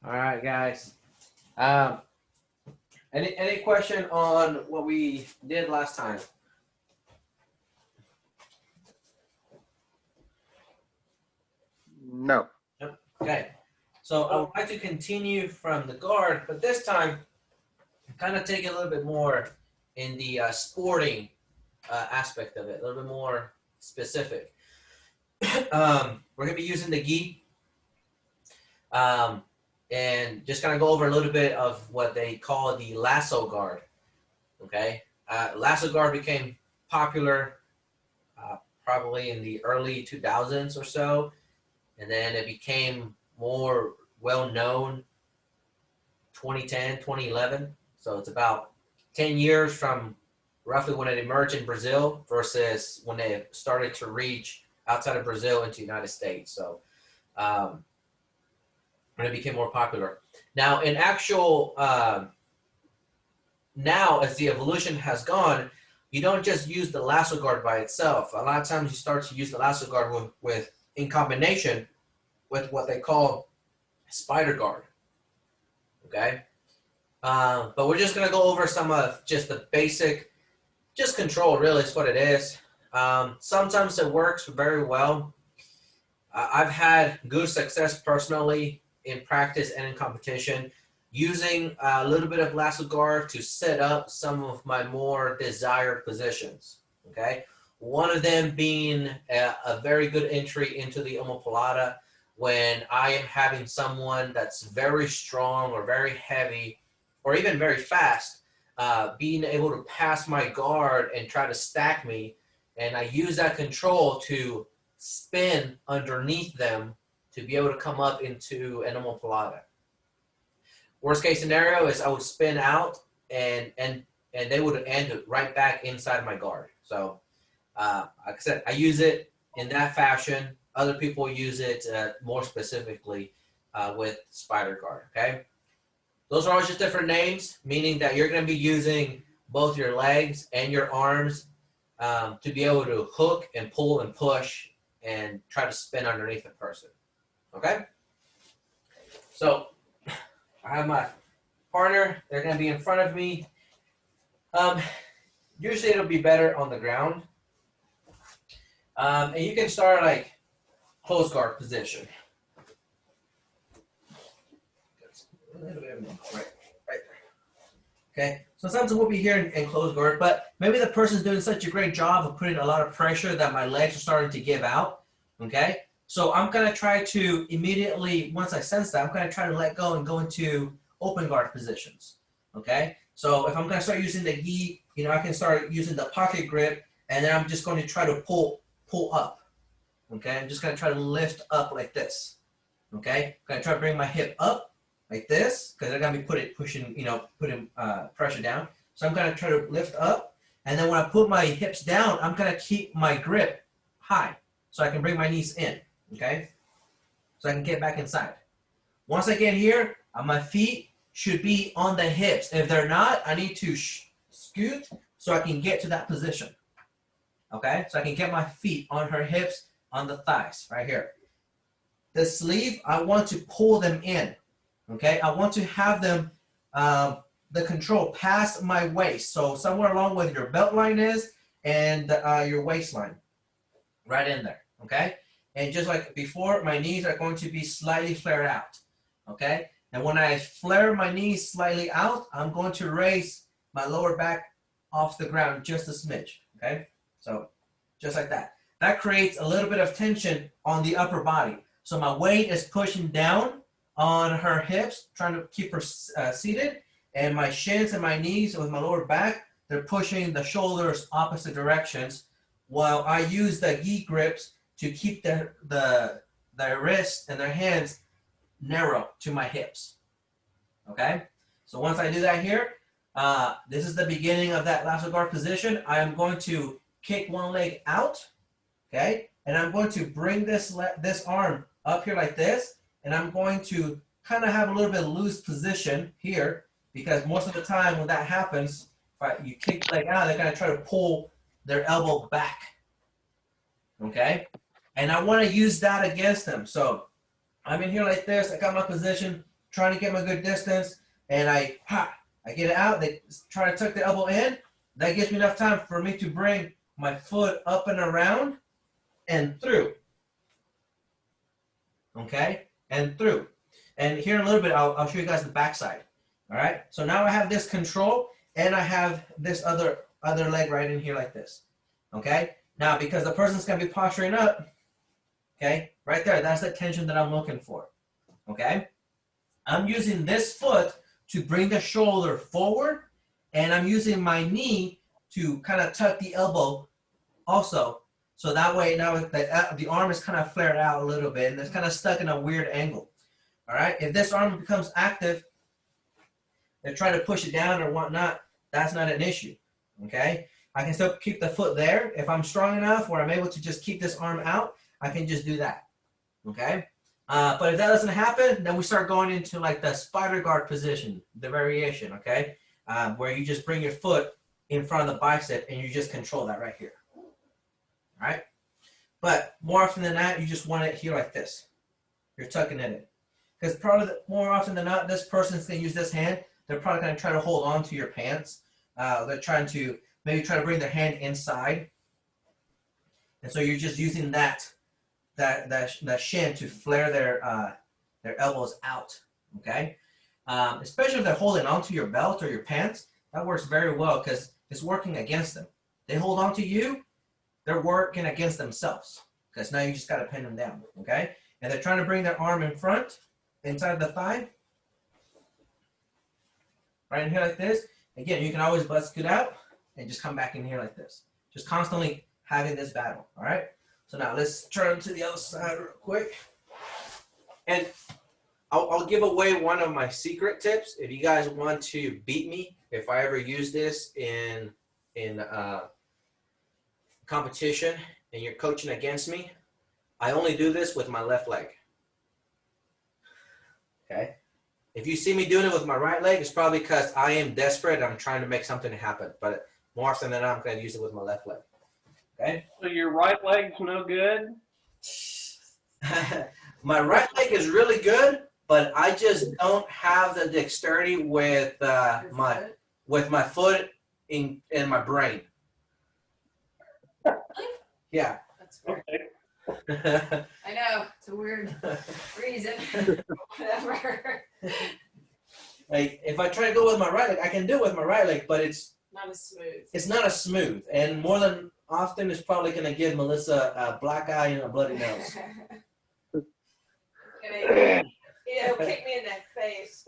All right, guys. Um, any question on what we did last time? No. Okay. So I would like to continue from the guard, but this time kind of take it a little bit more in the sporting aspect of it, a little bit more specific. We're going to be using the gi, and just kind of go over a little bit of what they call the Lasso Guard. Okay, Lasso Guard became popular probably in the early 2000s or so, and then it became more well known 2010, 2011. So it's about 10 years from roughly when it emerged in Brazil versus when it started to reach outside of Brazil into the United States. So when it became more popular. Now, in actual, now as the evolution has gone, you don't just use the Lasso Guard by itself. A lot of times you start to use the Lasso Guard with in combination with what they call Spider Guard. Okay? But we're just going to go over some of just the basic, just control really is what it is. Sometimes it works very well. I've had good success personally in practice and in competition using a little bit of Lasso Guard to set up some of my more desired positions. Okay, one of them being a very good entry into the omoplata when I am having someone that's very strong or very heavy or even very fast, being able to pass my guard and try to stack me, and I use that control to spin underneath them to be able to come up into an omoplata. Worst case scenario is I would spin out and they would end right back inside my guard. So like I said, I use it in that fashion. Other people use it more specifically with Spider Guard. Okay, those are all just different names, meaning that you're going to be using both your legs and your arms to be able to hook and pull and push and try to spin underneath the person. Okay? So I have my partner. They're going to be in front of me. Usually it'll be better on the ground. And you can start like close guard position. A little bit right there. Okay, so sometimes we'll be here in close guard, but maybe the person's doing such a great job of putting a lot of pressure that my legs are starting to give out. Okay, so I'm gonna try to immediately, once I sense that, I'm gonna try to let go and go into open guard positions. Okay, so if I'm gonna start using the gi, I can start using the pocket grip, and then I'm just going to try to pull up. Okay, I'm just gonna try to lift up like this. Okay, I'm gonna try to bring my hip up like this because they're gonna be putting pressure down. So I'm gonna try to lift up, and then when I put my hips down, I'm gonna keep my grip high so I can bring my knees in. Okay, so I can get back inside. Once I get here, my feet should be on the hips. If they're not, I need to scoot so I can get to that position. Okay, so I can get my feet on her hips, on the thighs, right here. The sleeve, I want to pull them in. Okay, I want to have them, the control past my waist. So somewhere along where your belt line is and your waistline, right in there. Okay, and just like before, my knees are going to be slightly flared out. Okay, and when I flare my knees slightly out, I'm going to raise my lower back off the ground just a smidge. Okay, so just like that. That creates a little bit of tension on the upper body. So my weight is pushing down on her hips, trying to keep her seated, and my shins and my knees with my lower back, they're pushing the shoulders opposite directions, while I use the gi grips to keep their wrists and their hands narrow to my hips. Okay, so once I do that here, this is the beginning of that lasso guard position. I am going to kick one leg out, okay, and I'm going to bring this arm up here like this, and I'm going to kind of have a little bit of loose position here, because most of the time when that happens, if you kick the leg out, they're going to try to pull their elbow back, okay? And I want to use that against them. So I'm in here like this. I got my position. trying to get my good distance, and I get it out. They try to tuck the elbow in. That gives me enough time for me to bring my foot up and around and through. Okay, and through. And here in a little bit, I'll show you guys the backside. All right, so now I have this control, and I have this other leg right in here like this. Okay, now because the person's gonna be posturing up, okay, right there, that's the tension that I'm looking for. Okay, I'm using this foot to bring the shoulder forward, and I'm using my knee to kind of tuck the elbow also. So that way now the arm is kind of flared out a little bit, and it's kind of stuck in a weird angle. All right, if this arm becomes active, and try to push it down or whatnot, that's not an issue. Okay, I can still keep the foot there. If I'm strong enough where I'm able to just keep this arm out, I can just do that. Okay, but if that doesn't happen, then we start going into like the spider guard position, the variation. Okay, where you just bring your foot in front of the bicep and you just control that right here. All right, but more often than not, you just want it here like this. You're tucking it in, because probably more often than not, this person's gonna use this hand. They're probably gonna try to hold on to your pants. They're trying to maybe try to bring their hand inside, and so you're just using that shin to flare their elbows out. Okay, especially if they're holding onto your belt or your pants, that works very well because it's working against them. They hold on to you, they're working against themselves because now you just got to pin them down. Okay, and they're trying to bring their arm in front, inside the thigh, right in here like this. Again, you can always butt scoot out and just come back in here like this. Just constantly having this battle. All right. So now let's turn to the other side real quick. And I'll give away one of my secret tips. If you guys want to beat me, if I ever use this in competition and you're coaching against me, I only do this with my left leg. Okay. If you see me doing it with my right leg, it's probably because I am desperate. I'm trying to make something happen. But more often than not, I'm going to use it with my left leg. Okay. So your right leg's no good? My right leg is really good, but I just don't have the dexterity with my foot in my brain. Yeah. That's weird. Okay. I know, it's a weird reason. Whatever. Like if I try to go with my right leg, I can do it with my right leg, but it's Not as smooth. it's not as smooth, and more than often, it's probably gonna give Melissa a black eye and a bloody nose. It'll kick me in the face.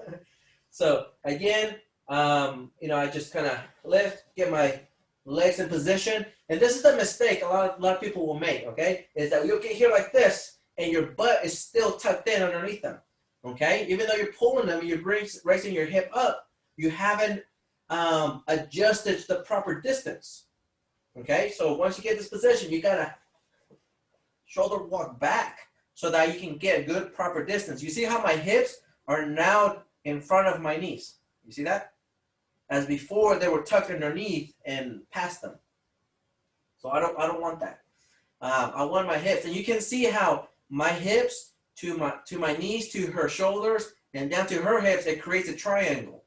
So again, I just kind of lift, get my legs in position, and this is the mistake a lot of people will make. Okay, is that you'll get here like this, and your butt is still tucked in underneath them. Okay, even though you're pulling them, you're raising your hip up, you haven't adjusted to the proper distance. Okay, so once you get this position, you gotta shoulder walk back so that you can get a good proper distance. You see how my hips are now in front of my knees? You see that? As before, they were tucked underneath and past them. So I don't want that. I want my hips, and you can see how my hips to my knees, to her shoulders, and down to her hips, it creates a triangle.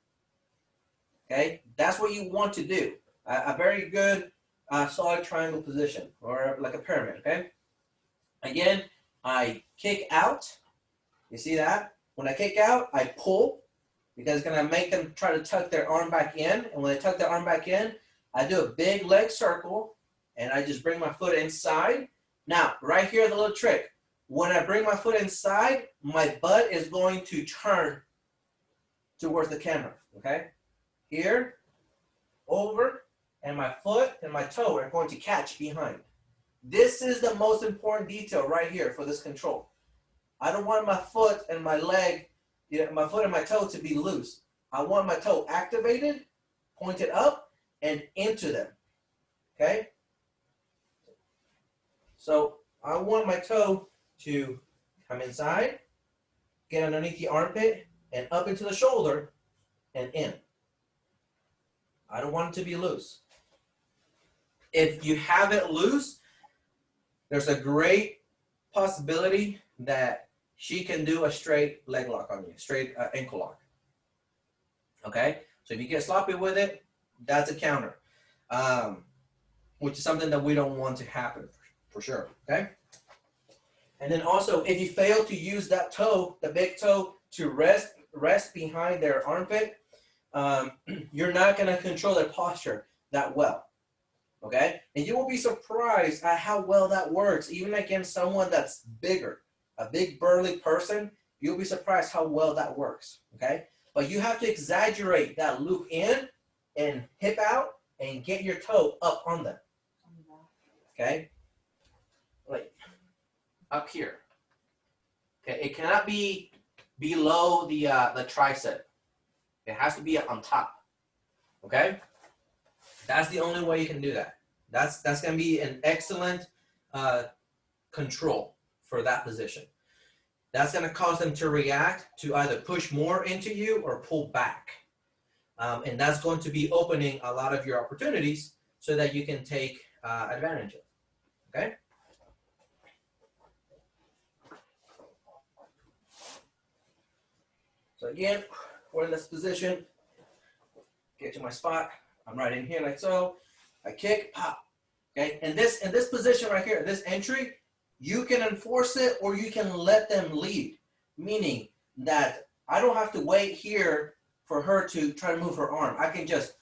Okay, that's what you want to do. A very good solid triangle position, or like a pyramid. Okay. Again, I kick out. You see that? When I kick out, I pull because it's gonna make them try to tuck their arm back in. And when they tuck their arm back in, I do a big leg circle, and I just bring my foot inside. Now, right here, the little trick. When I bring my foot inside, my butt is going to turn towards the camera. Okay. Here, over, and my foot and my toe are going to catch behind. This is the most important detail right here for this control. I don't want my foot and my leg, my foot and my toe to be loose. I want my toe activated, pointed up, and into them. Okay? So I want my toe to come inside, get underneath the armpit, and up into the shoulder, and in. I don't want it to be loose. If you have it loose, there's a great possibility that she can do a straight leg lock on you, straight ankle lock. Okay, so if you get sloppy with it, that's a counter, which is something that we don't want to happen for sure. Okay, and then also if you fail to use that toe, the big toe, to rest behind their armpit, you're not going to control their posture that well. Okay, and you will be surprised at how well that works, even against someone that's bigger, a big burly person. You'll be surprised how well that works. Okay, but you have to exaggerate that loop in and hip out and get your toe up on them. Okay, like up here. Okay, it cannot be below the tricep. It has to be on top. Okay, that's the only way you can do that. That's going to be an excellent control for that position. That's going to cause them to react to either push more into you or pull back. And that's going to be opening a lot of your opportunities so that you can take advantage of. Okay? So again, we're in this position. Get to my spot. I'm right in here like so. I kick, pop. Okay, and this position right here, this entry, you can enforce it or you can let them lead. Meaning that I don't have to wait here for her to try to move her arm. I can just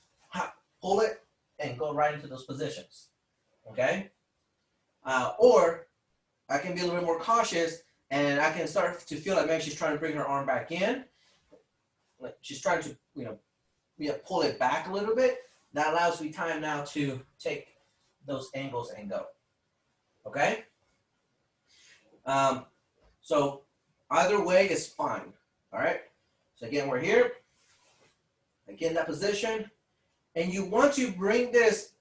pull it and go right into those positions. Okay? Or I can be a little bit more cautious and I can start to feel like maybe she's trying to bring her arm back in. Like she's trying to, pull it back a little bit. That allows me time now to take those angles and go. Okay? So either way is fine. All right? So again, we're here. Again, that position. And you want to bring this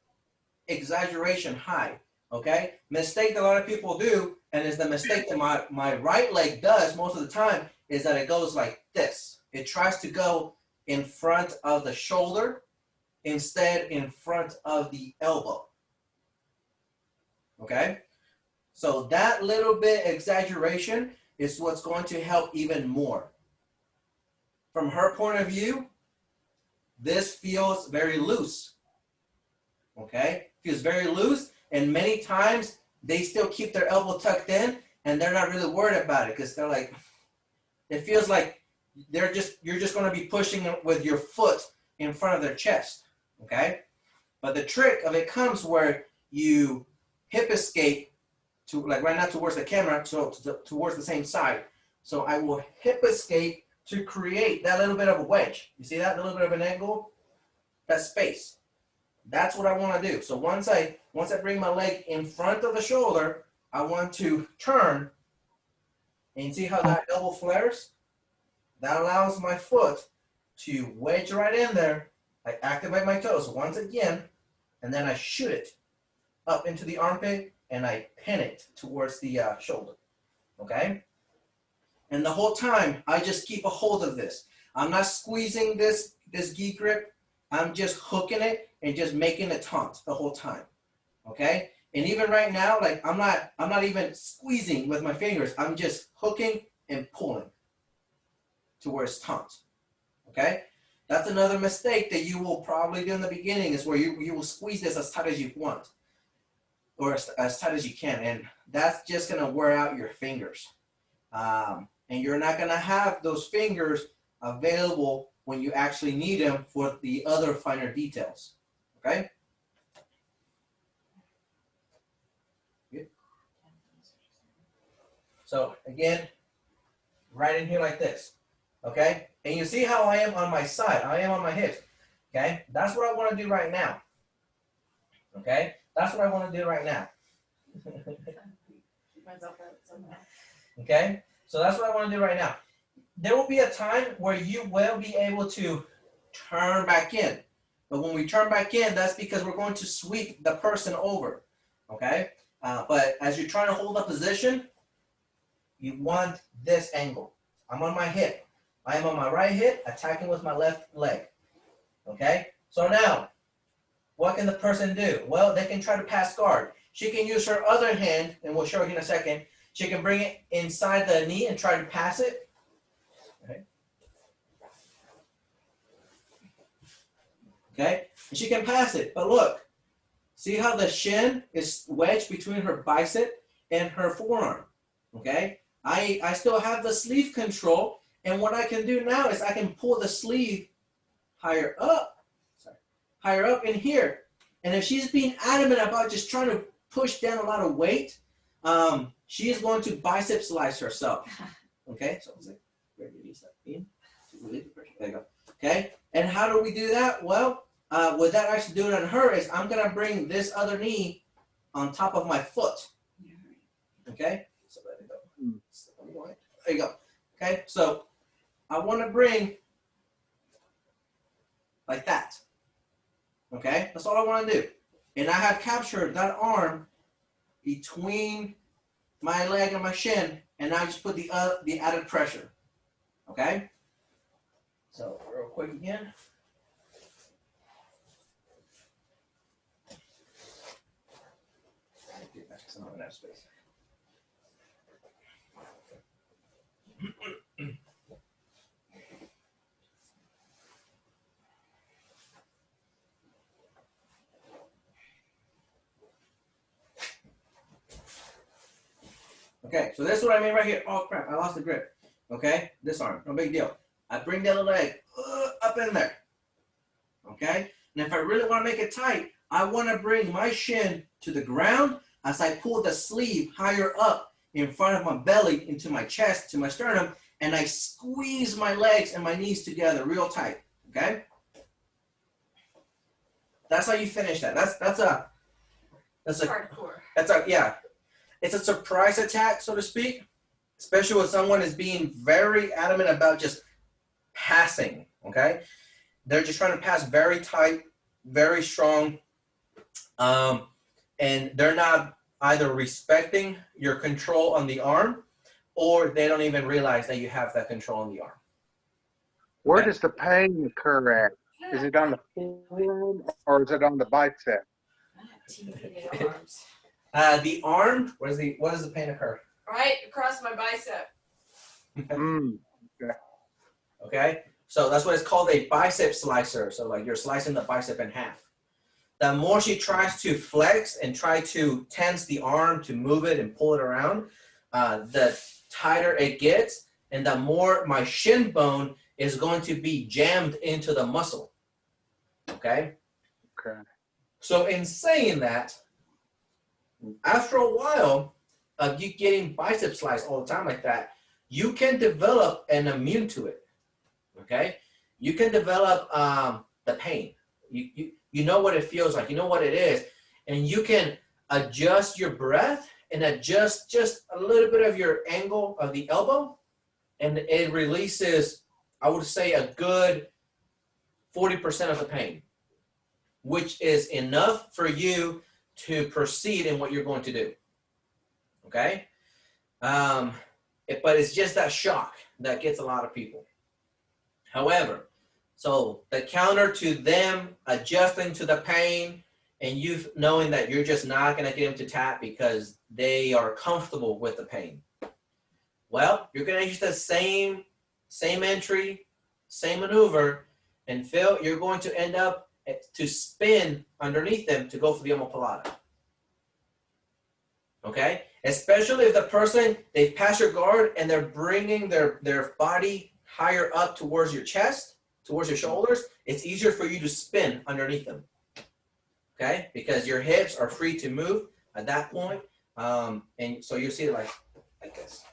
exaggeration high. Okay? Mistake that a lot of people do, and it's the mistake that my right leg does most of the time, is that it goes like this. It tries to go in front of the shoulder instead in front of the elbow. Okay? So that little bit exaggeration is what's going to help even more. From her point of view, this feels very loose. Okay? Feels very loose, and many times they still keep their elbow tucked in and they're not really worried about it because they're like, it feels like you're just going to be pushing with your foot in front of their chest. Okay? But the trick of it comes where you hip escape to, like right now towards the camera, so towards the same side. So I will hip escape to create that little bit of a wedge. You see that? A little bit of an angle? That space. That's what I want to do. So once I bring my leg in front of the shoulder, I want to turn, and you see how that elbow flares? That allows my foot to wedge right in there. I activate my toes once again, and then I shoot it up into the armpit, and I pin it towards the shoulder. Okay? And the whole time, I just keep a hold of this. I'm not squeezing this gi grip. I'm just hooking it and just making a taunt the whole time. Okay? And even right now, like I'm not even squeezing with my fingers. I'm just hooking and pulling towards taunt. Okay? That's another mistake that you will probably do in the beginning, is where you will squeeze this as tight as you want, or as tight as you can, and that's just going to wear out your fingers. And you're not going to have those fingers available when you actually need them for the other finer details. Okay? Good. So again, right in here like this. Okay? And you see how I am on my side. I am on my hips. Okay? That's what I want to do right now. Okay? That's what I want to do right now. Okay? So that's what I want to do right now. There will be a time where you will be able to turn back in. But when we turn back in, that's because we're going to sweep the person over. Okay? But as you're trying to hold a position, you want this angle. I'm on my hip. I am on my right hip, attacking with my left leg. Okay? So now, what can the person do? Well, they can try to pass guard. She can use her other hand, and we'll show you in a second. She can bring it inside the knee and try to pass it. Okay. Okay, and she can pass it, but look, see how the shin is wedged between her bicep and her forearm, okay? I still have the sleeve control, and what I can do now is I can pull the sleeve higher up in here. And if she's being adamant about just trying to push down a lot of weight, she is going to bicep slice herself, okay? So where do you use that beam? There you go, okay? And how do we do that? Well, what that actually doing on her is I'm gonna bring this other knee on top of my foot, okay? So let it go. There you go. Okay, so I want to bring like that. Okay, that's all I want to do. And I have captured that arm between my leg and my shin, and I just put the added pressure. Okay. So real quick again. Get back some of that space. Okay, so this is what I mean right here. Oh crap, I lost the grip. Okay, this arm, no big deal. I bring the other leg up in there. Okay, and if I really want to make it tight, I want to bring my shin to the ground as I pull the sleeve higher up in front of my belly into my chest, to my sternum, and I squeeze my legs and my knees together real tight. Okay, that's how you finish that. That's a Hardcore. yeah. It's a surprise attack, so to speak, especially when someone is being very adamant about just passing, okay? They're just trying to pass very tight, very strong, and they're not either respecting your control on the arm, or they don't even realize that you have that control on the arm. Where does the pain occur at? Is it on the forearm or is it on the bicep? TV arms. The arm, what does the pain occur? Right across my bicep. Okay, so that's what it's called, a bicep slicer. So like you're slicing the bicep in half. The more she tries to flex and try to tense the arm to move it and pull it around, the tighter it gets, and the more my shin bone is going to be jammed into the muscle. Okay? Okay. So in saying that, after a while of you getting bicep sliced all the time like that, you can develop an immune to it. Okay? You can develop the pain. You know what it feels like. You know what it is. And you can adjust your breath and adjust just a little bit of your angle of the elbow. And it releases, I would say, a good 40% of the pain, which is enough for you to proceed in what you're going to do. Okay? But it's just that shock that gets a lot of people. However, so the counter to them adjusting to the pain and you knowing that you're just not going to get them to tap because they are comfortable with the pain. Well, you're going to use the same entry, same maneuver, and Phil, you're going to end up to spin underneath them to go for the omoplata. Okay? Especially if the person, they've passed your guard and they're bringing their body higher up towards your chest, towards your shoulders, it's easier for you to spin underneath them. Okay? Because your hips are free to move at that point. And so you see it like this.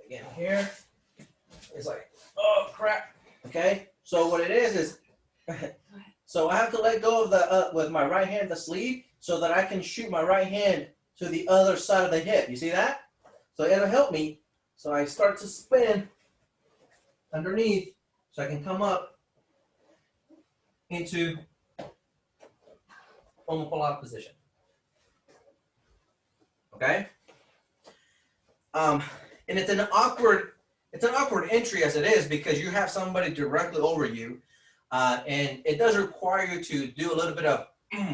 Again, here, it's like, oh crap. Okay, so what it is, so I have to let go of the, with my right hand, the sleeve, so that I can shoot my right hand to the other side of the hip. You see that? So it'll help me. So I start to spin underneath, so I can come up into omoplata position. Okay? And it's an awkward it's an awkward entry as it is because you have somebody directly over you, and it does require you to do a little bit of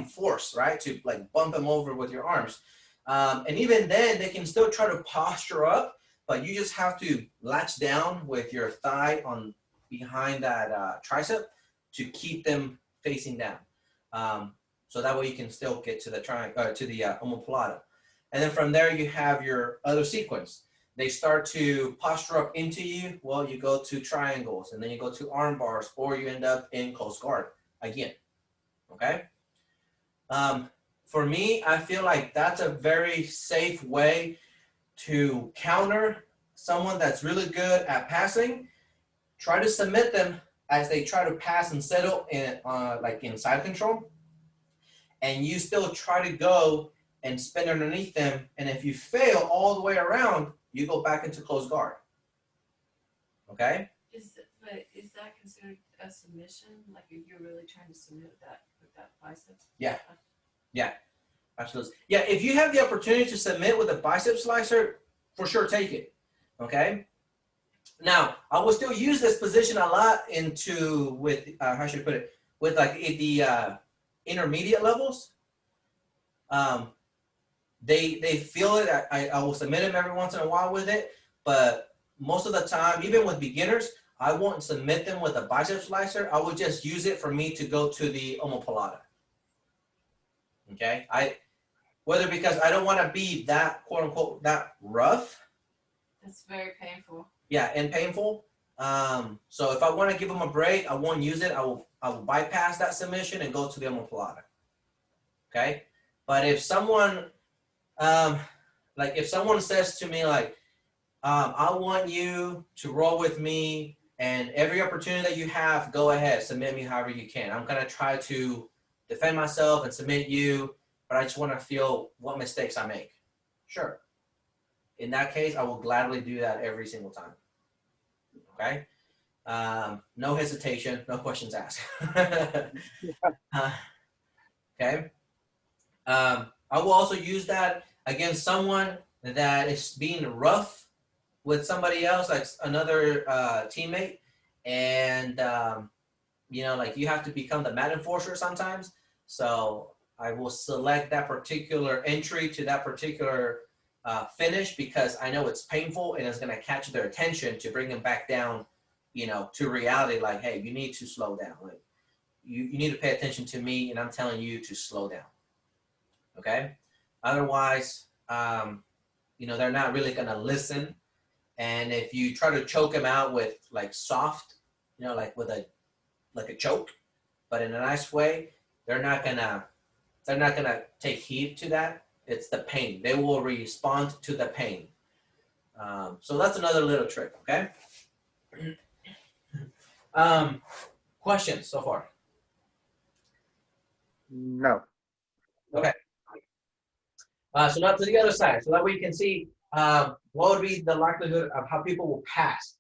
force, right? To like bump them over with your arms. And even then, they can still try to posture up, but you just have to latch down with your thigh on behind that tricep to keep them facing down. So that way you can still get to the omoplata. And then from there, you have your other sequence. They start to posture up into you. Well, you go to triangles, and then you go to arm bars, or you end up in close guard again. Okay. For me, I feel like that's a very safe way to counter someone that's really good at passing. Try to submit them as they try to pass and settle in, like in side control, and you still try to go and spin underneath them. And if you fail all the way around, you go back into close guard. Okay. But is that considered a submission? Like if you're really trying to submit with that biceps? Yeah. Yeah, absolutely. Yeah, if you have the opportunity to submit with a bicep slicer, for sure take it. Okay. Now, I will still use this position a lot with how should I put it? With like the intermediate levels. They feel it. I will submit them every once in a while with it, but most of the time, even with beginners, I won't submit them with a bicep slicer. I will just use it for me to go to the omoplata. Okay, whether because I don't want to be that quote unquote that rough. That's very painful. Yeah, and painful. So if I want to give them a break, I won't use it. I will bypass that submission and go to the omoplata. Okay, but if someone if someone says to me like, I want you to roll with me, and every opportunity that you have, go ahead, submit me however you can. I'm gonna try to defend myself and submit you, but I just want to feel what mistakes I make. Sure. In that case, I will gladly do that every single time. Okay. No hesitation, no questions asked. Okay. I will also use that against someone that is being rough with somebody else, like another teammate, and like you have to become the mat enforcer sometimes. So I will select that particular entry to that particular finish because I know it's painful and it's going to catch their attention to bring them back down, to reality. Like, hey, you need to slow down. Like, you need to pay attention to me, and I'm telling you to slow down. Okay. Otherwise, they're not really going to listen. And if you try to choke them out with like soft, like with a choke, but in a nice way, they're not gonna take heed to that. It's the pain. They will respond to the pain. So that's another little trick. Okay. Questions so far? No. Okay. So now to the other side, so that way you can see what would be the likelihood of how people will pass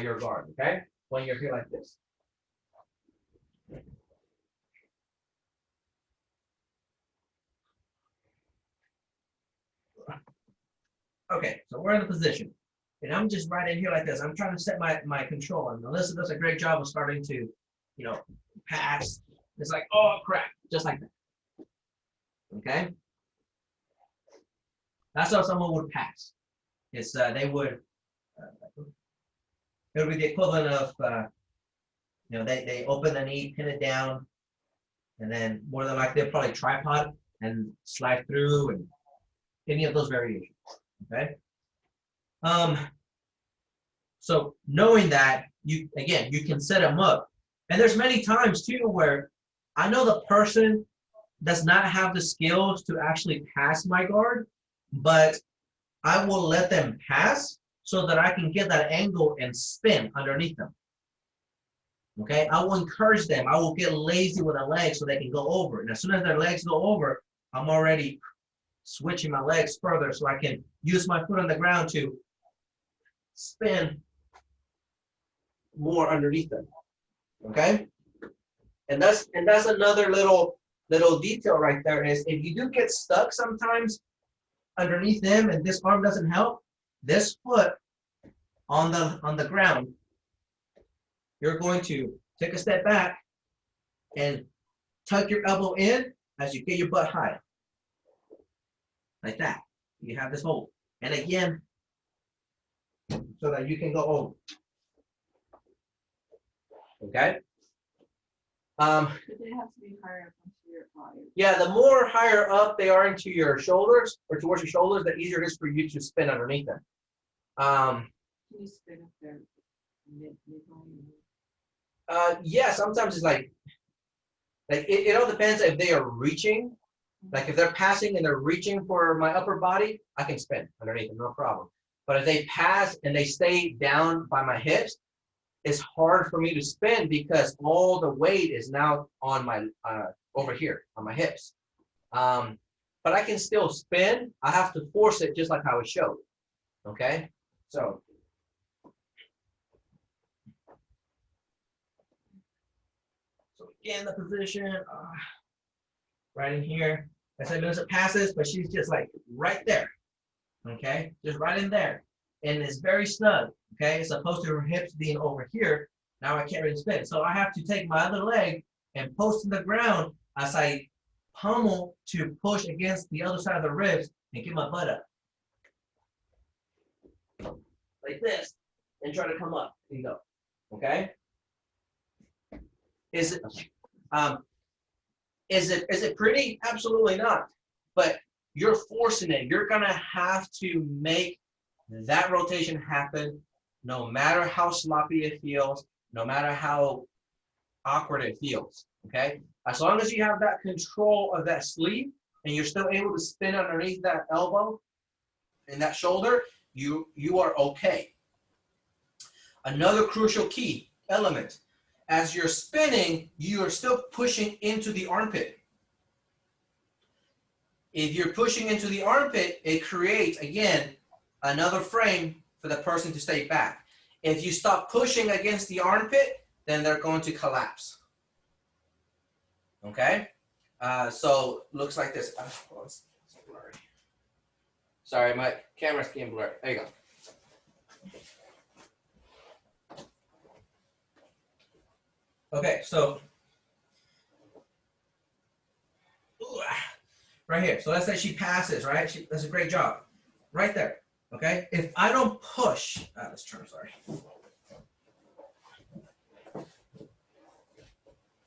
your guard. Okay, when you're here like this. Okay, so we're in a position, and I'm just right in here like this. I'm trying to set my control, and Melissa does a great job of starting to, pass. It's like, oh crap, just like that. Okay, that's how someone would pass. It's they would. It would be the equivalent of, they open the knee, pin it down, and then more than likely they'll probably tripod and slide through, and any of those variations. Okay. So knowing that, you can set them up, and there's many times too where I know the person does not have the skills to actually pass my guard, but I will let them pass so that I can get that angle and spin underneath them. Okay, I will encourage them. I will get lazy with a leg so they can go over. And as soon as their legs go over, I'm already switching my legs further so I can use my foot on the ground to spin more underneath them. Okay, and that's another little detail right there is if you do get stuck sometimes underneath them and this arm doesn't help, this foot on the ground, you're going to take a step back and tuck your elbow in as you get your butt high. Like that. You have this hold. And again, so that you can go over. Okay? But they have to be higher up onto your body. Yeah, the more higher up they are into your shoulders or towards your shoulders, the easier it is for you to spin underneath them. Can you spin up their mid-volume? Yeah, sometimes it's like it all depends if they are reaching. Like if they're passing and they're reaching for my upper body, I can spin underneath them, no problem. But if they pass and they stay down by my hips, it's hard for me to spin because all the weight is now on my over here on my hips. But I can still spin. I have to force it just like how it showed. Okay, so. So again, the position, right in here. I said Melissa passes, but she's just like right there. Okay, just right in there. And it's very snug. Okay, as opposed to her hips being over here. Now I can't really spin. So I have to take my other leg and post in the ground as I pummel to push against the other side of the ribs and get my butt up. Like this. And try to come up. There you go. Okay? Is it pretty? Absolutely not. But you're forcing it. You're gonna have to make that rotation happen no matter how sloppy it feels, no matter how awkward it feels. Okay? As long as you have that control of that sleeve and you're still able to spin underneath that elbow and that shoulder, you are okay. Another crucial key element. As you're spinning, you are still pushing into the armpit. If you're pushing into the armpit, it creates, again, another frame for the person to stay back. If you stop pushing against the armpit, then they're going to collapse. Okay? So looks like this. Oh, it's blurry. Sorry, my camera's getting blurry. There you go. Okay, so right here. So let's say she passes, right? That's a great job. Right there. Okay? If I don't push, let's turn, sorry.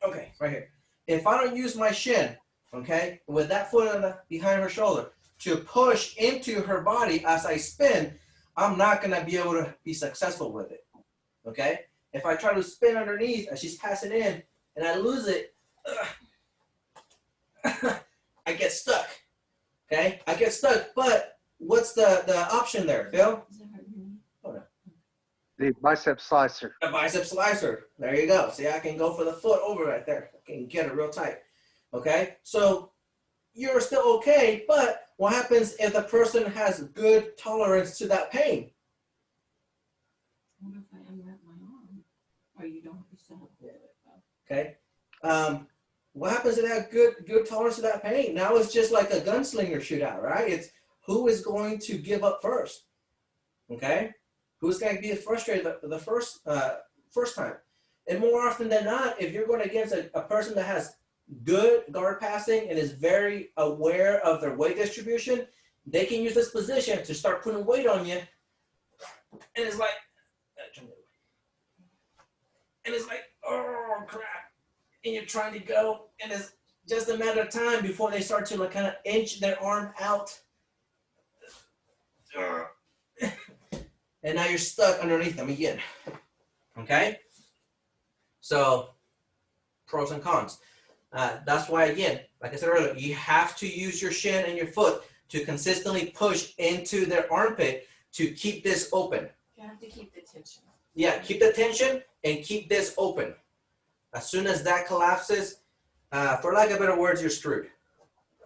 Okay, right here. If I don't use my shin, okay, with that foot on behind her shoulder to push into her body as I spin, I'm not gonna be able to be successful with it. Okay? If I try to spin underneath as she's passing in and I lose it, I get stuck. Okay? I get stuck, but what's the option there, Phil? Oh, no. The bicep slicer. A bicep slicer. There you go. See, I can go for the foot over right there. I can get it real tight. Okay? So you're still okay, but what happens if the person has good tolerance to that pain? What if I unwrap my arm? Or you don't have to hold it? Okay. What happens if they have good tolerance to that pain? Now it's just like a gunslinger shootout, right? It's who is going to give up first. Okay? Who's going to be frustrated the first time? And more often than not, if you're going against a person that has good guard passing and is very aware of their weight distribution, they can use this position to start putting weight on you. And it's like, oh crap. And you're trying to go, and it's just a matter of time before they start to like kind of inch their arm out. And now you're stuck underneath them again. Okay? So, pros and cons. That's why, again, like I said earlier, you have to use your shin and your foot to consistently push into their armpit to keep this open. You have to keep the tension. Yeah, keep the tension and keep this open. As soon as that collapses, for lack of better words, you're screwed.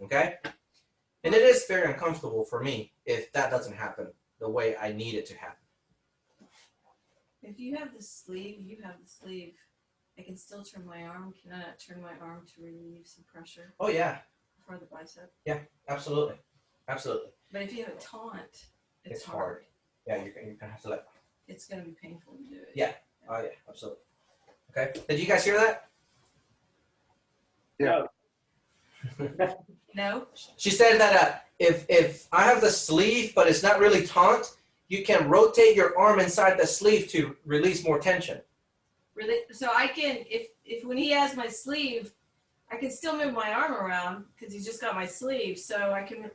Okay? And it is very uncomfortable for me if that doesn't happen the way I need it to happen. If you have the sleeve, I can still turn my arm. Can I not turn my arm to relieve some pressure Oh, yeah. for the bicep? Yeah, absolutely. Absolutely. But if you have a taunt, it's It's hard. Yeah, you're going to have to it's going to be painful to do it. Yeah. Oh yeah, absolutely. Okay. Did you guys hear that? Yeah. No? She said that if I have the sleeve, but it's not really taut, you can rotate your arm inside the sleeve to release more tension. Really? So I can, if when he has my sleeve, I can still move my arm around because he's just got my sleeve. So I can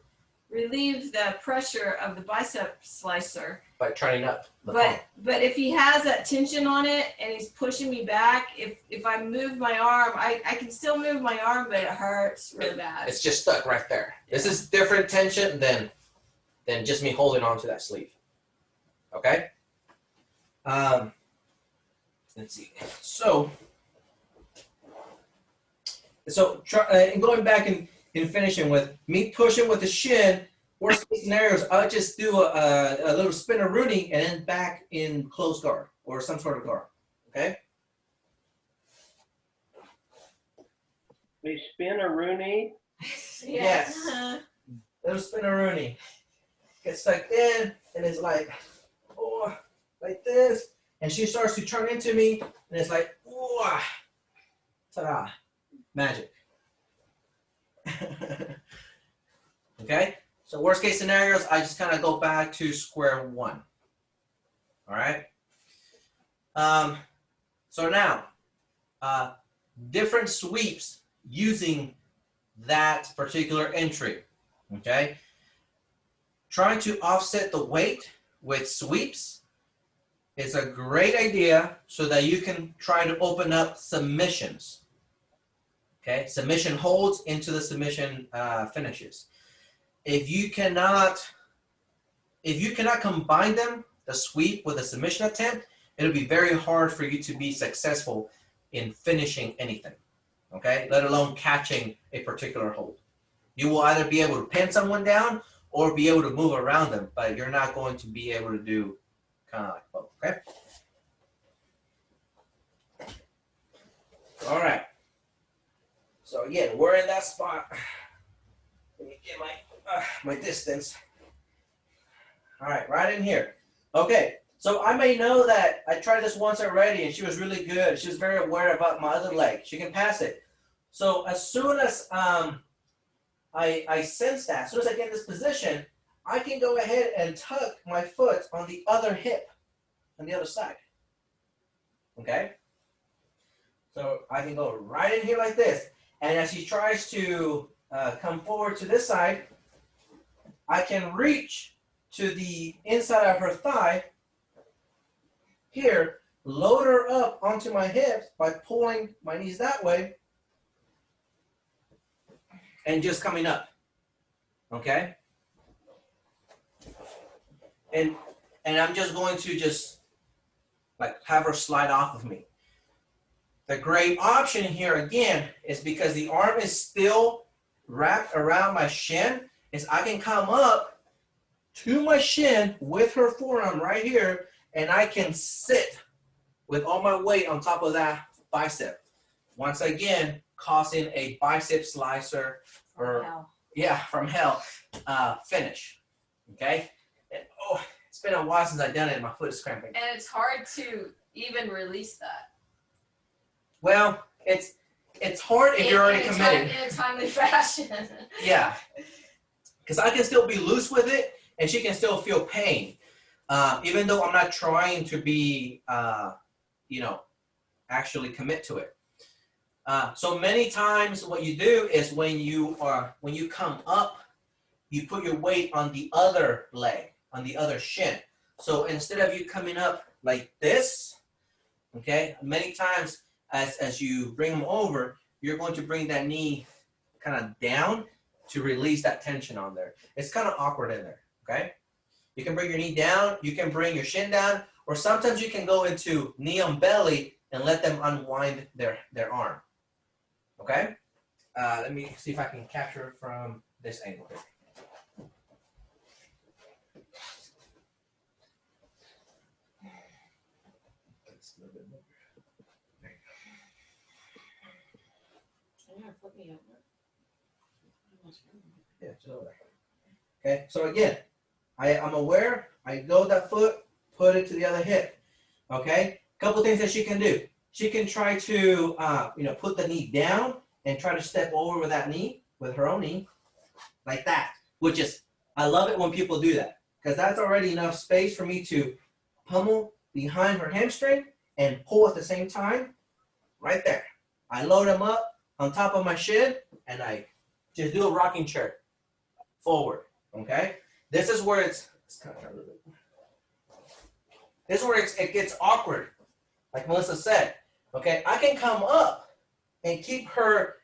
relieve the pressure of the bicep slicer. By turning up the palm. But if he has that tension on it and he's pushing me back, if I move my arm, I can still move my arm, but it hurts really bad. It's just stuck right there. This is different tension than just me holding on to that sleeve. Okay? Let's see. So and going back and finishing with me pushing with the shin, worst case scenarios, I'll just do a little spinneroonie and then back in closed guard or some sort of guard. Okay? We spin a Rooney. Yes. Little spinneroonie. Gets sucked in and it's like, oh, like this. And she starts to turn into me and it's like, oh, ta-da, magic. Okay? So worst case scenarios, I just kind of go back to square one. All right? So now, different sweeps using that particular entry. Okay? Trying to offset the weight with sweeps is a great idea so that you can try to open up submissions. Okay? Submission holds into the submission finishes. If you cannot combine them, the sweep with a submission attempt, it'll be very hard for you to be successful in finishing anything, okay? Let alone catching a particular hold. You will either be able to pin someone down or be able to move around them, but you're not going to be able to do kind of like both, okay? All right. So again, we're in that spot. Let me get my distance. All right in here. Okay, so I may know that I tried this once already and she was really good. She was very aware about my other leg. She can pass it. So as soon as I sense that, as soon as I get in this position, I can go ahead and tuck my foot on the other hip, on the other side. Okay? So I can go right in here like this. And as she tries to come forward to this side, I can reach to the inside of her thigh here, load her up onto my hips by pulling my knees that way and just coming up, okay? And I'm just going to just like have her slide off of me. The great option here again is because the arm is still wrapped around my shin, is I can come up to my shin with her forearm right here, and I can sit with all my weight on top of that bicep. Once again, causing a bicep slicer from hell finish. Okay? And, oh, it's been a while since I've done it and my foot is cramping. And it's hard to even release that. Well, it's hard if you're already committed. In a timely fashion. Yeah. Because I can still be loose with it and she can still feel pain. Even though I'm not trying to be, actually commit to it. So many times what you do is when you come up, you put your weight on the other leg, on the other shin. So instead of you coming up like this, okay, many times as you bring them over, you're going to bring that knee kind of down to release that tension on there. It's kind of awkward in there, okay? You can bring your knee down, you can bring your shin down, or sometimes you can go into knee on belly and let them unwind their arm, okay? Let me see if I can capture it from this angle here. Yeah, just over there. Okay, so again, I'm aware, I go that foot, put it to the other hip. Okay, couple things that she can do. She can try to, put the knee down and try to step over with that knee, with her own knee, like that. Which is, I love it when people do that because that's already enough space for me to pummel behind her hamstring and pull at the same time, right there. I load them up on top of my shin and I just do a rocking chair forward. Okay, this is where it's kind of this is where it gets awkward, like Melissa said. Okay, I can come up and keep her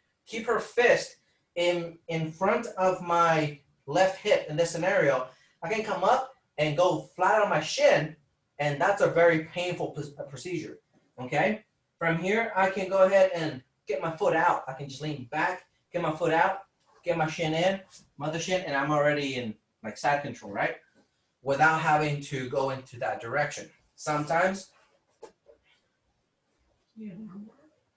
fist in front of my left hip in this scenario. I can come up and go flat on my shin, and that's a very painful procedure. Okay, from here I can go ahead and get my foot out. I can just lean back, get my foot out, get my shin in, my other shin, and I'm already in like side control, right? Without having to go into that direction. Sometimes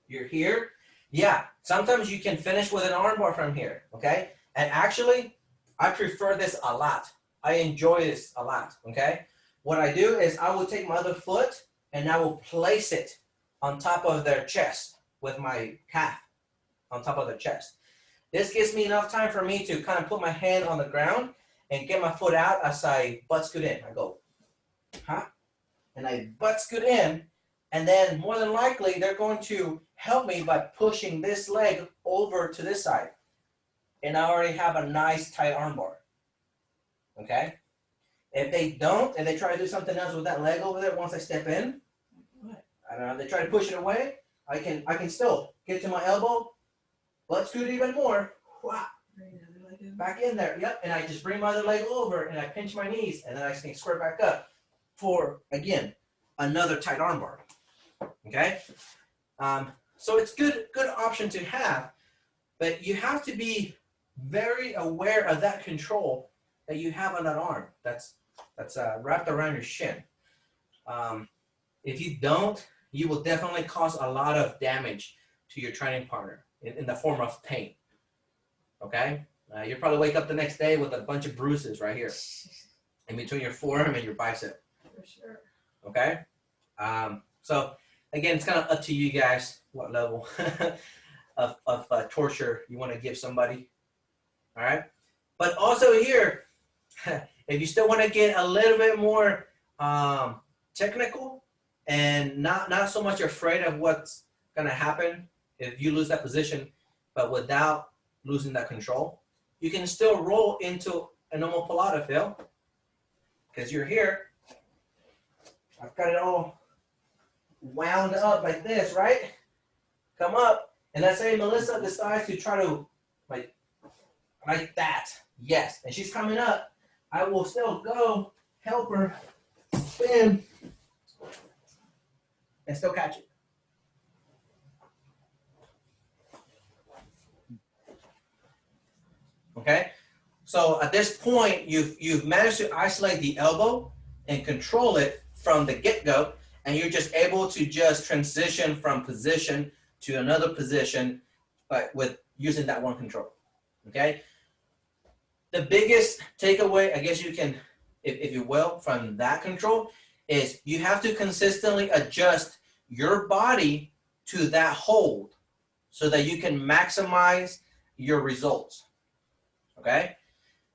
you're here. Yeah, sometimes you can finish with an armbar from here, okay? And actually, I prefer this a lot. I enjoy this a lot, okay? What I do is I will take my other foot and I will place it on top of their chest with my calf on top of their chest. This gives me enough time for me to kind of put my hand on the ground and get my foot out as I butt scoot in. I go, and I butt scoot in, and then more than likely they're going to help me by pushing this leg over to this side. And I already have a nice tight armbar. Okay? If they don't, and they try to do something else with that leg over there once I step in, I don't know, they try to push it away, I can still get to my elbow, butt scoot even more, back in there, yep, and I just bring my other leg over and I pinch my knees and then I can square back up for, again, another tight armbar, okay? So it's good option to have, but you have to be very aware of that control that you have on that arm that's wrapped around your shin. If you don't, you will definitely cause a lot of damage to your training partner in the form of pain, okay? You'll probably wake up the next day with a bunch of bruises right here in between your forearm and your bicep. For sure. Okay? So, again, it's kind of up to you guys what level of torture you want to give somebody. All right? But also here, if you still want to get a little bit more technical and not so much afraid of what's going to happen if you lose that position, but without losing that control, you can still roll into a normal Pilata feel because you're here. I've got it all wound up like this, right? Come up, and let's say Melissa decides to try to like that. Yes, and she's coming up. I will still go help her spin and still catch it. Okay, so at this point, you've managed to isolate the elbow and control it from the get-go, and you're just able to just transition from position to another position, but with using that one control. Okay. The biggest takeaway, I guess you can, if you will, from that control is you have to consistently adjust your body to that hold so that you can maximize your results. Okay?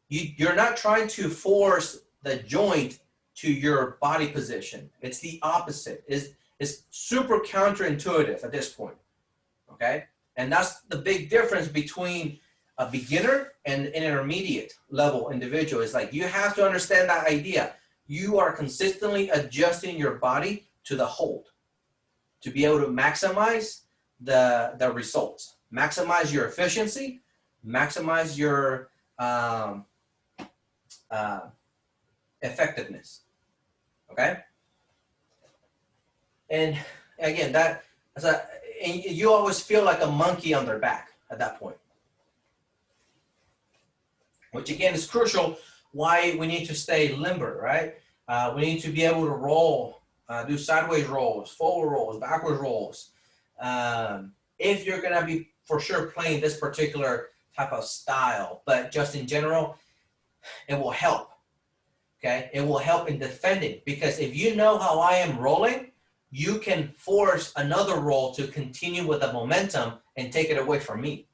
You're not trying to force the joint to your body position. It's the opposite. It's super counterintuitive at this point. Okay? And that's the big difference between a beginner and an intermediate level individual. Is like you have to understand that idea. You are consistently adjusting your body to the hold to be able to maximize the results, maximize your efficiency, maximize your effectiveness. Okay. And again, and you always feel like a monkey on their back at that point, which again is crucial. Why we need to stay limber, right? We need to be able to roll, do sideways rolls, forward rolls, backward rolls. If you're gonna be for sure playing this particular type of style, but just in general, it will help. okay, it will help in defending, because if you know how I am rolling, you can force another roll to continue with the momentum and take it away from me.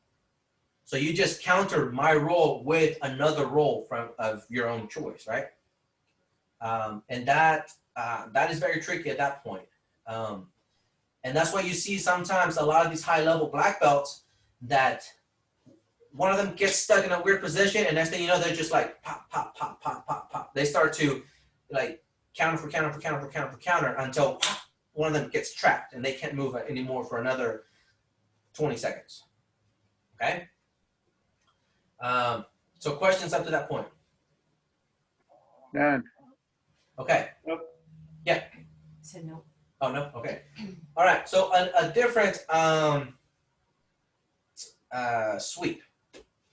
So you just counter my roll with another roll of your own choice, right? And that is very tricky at that point. And that's why you see sometimes a lot of these high-level black belts that one of them gets stuck in a weird position, and next thing you know, they're just like pop, pop, pop, pop, pop, pop. They start to like counter for counter for counter for counter for counter until pop, one of them gets trapped and they can't move anymore for another 20 seconds. Okay? So questions up to that point? None. Okay. Nope. Yeah. Said no. Oh, no? Okay. All right. So a different sweep.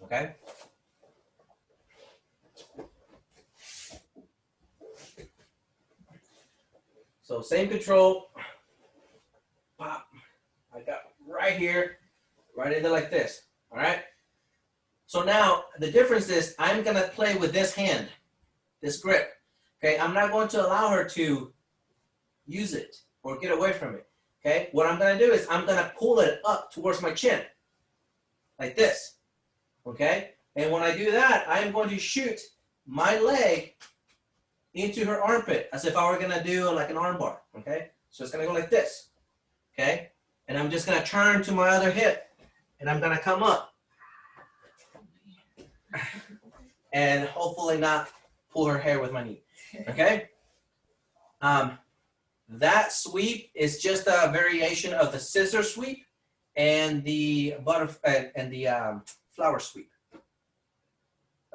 Okay. So same control. Pop. I got right here, right in there like this. All right. So now the difference is I'm going to play with this hand, this grip. Okay. I'm not going to allow her to use it or get away from it. Okay. What I'm going to do is I'm going to pull it up towards my chin like this. Okay. And when I do that, I'm going to shoot my leg into her armpit as if I were going to do like an armbar. Okay. So it's going to go like this. Okay. And I'm just going to turn to my other hip and I'm going to come up and hopefully not pull her hair with my knee. Okay. That sweep is just a variation of the scissor sweep and the flower sweep.